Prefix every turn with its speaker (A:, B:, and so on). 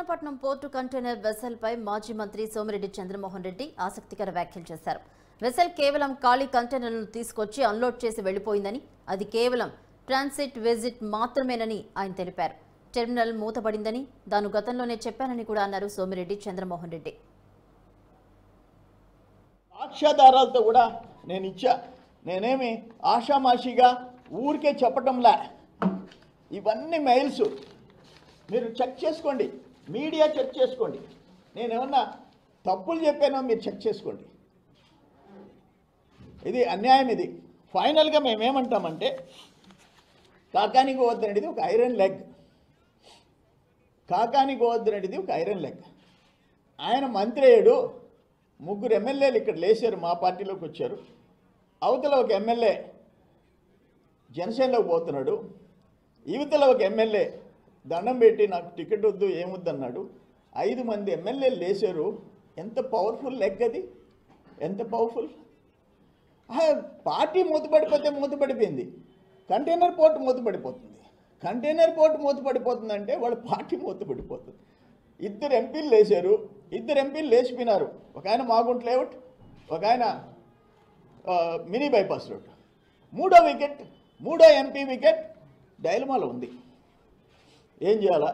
A: Krishnapatnam port container vessel పై మాజీ మంత్రి సోమిరెడ్డి చంద్రమోహన్ రెడ్డి ఆసక్తికర వ్యాఖ్యలు చేశారు. వెసల్ కేవలం ఖాళీ కంటైనర్లను తీసుకొచ్చి అన్లోడ్ చేసి వెళ్లిపోయిందని, అది కేవలం ట్రాన్సిట్ విజిట్ మాత్రమేనని ఆయన తెలిపారు. టెర్మినల్ మూతబడిందని తాను గతంలోనే చెప్పానని కూడా అన్నారు సోమిరెడ్డి చంద్రమోహన్ రెడ్డి.
B: సాక్ష్యాధారాలతో కూడా నేను ఇచ్చా. నేనేమి ఆషామాషిగా ఊరికే చెప్పటంలా. ఇవన్నీ మెయిల్స్ మీరు చెక్ చేసుకోండి, మీడియా చెక్ చేసుకోండి. నేనేమన్నా తప్పులు చెప్పానో మీరు చెక్ చేసుకోండి. ఇది అన్యాయం. ఇది ఫైనల్గా మేమేమంటామంటే, కాకాని గోవర్ధన్ రెడ్డిది ఒక ఐరన్ లెగ్. కాకాని గోవర్ధన్ రెడ్డిది ఒక ఐరన్ లెగ్. ఆయన మంత్రి అయ్యాడు. 3 ఎమ్మెల్యేలు ఇక్కడ లేచారు, మా పార్టీలోకి వచ్చారు. అవతల ఒక ఎమ్మెల్యే జనసేనలోకి పోతున్నాడు. యువతల ఒక ఎమ్మెల్యే దండం పెట్టి నాకు టికెట్ వద్దు ఏమొద్దన్నాడు. 5 మంది ఎమ్మెల్యేలు లేచారు. ఎంత పవర్ఫుల్ లెగ్ అది, ఎంత పవర్ఫుల్. పార్టీ మూతపడిపోతే మూతపడిపోయింది, కంటైనర్ పోర్ట్ మూతపడిపోతుంది. కంటైనర్ పోర్ట్ మూతపడిపోతుందంటే వాళ్ళ పార్టీ మూతపడిపోతుంది. 2 ఎంపీలు లేచారు, 2 ఎంపీలు లేచిపోయినారు. ఒక ఆయన మాగుంట లేఅవుట్, ఒక ఆయన మినీ బైపాస్ రోడ్. 3వ ఎంపీ వికెట్ డైలమాలో ఉంది. ఏం చేయాలా?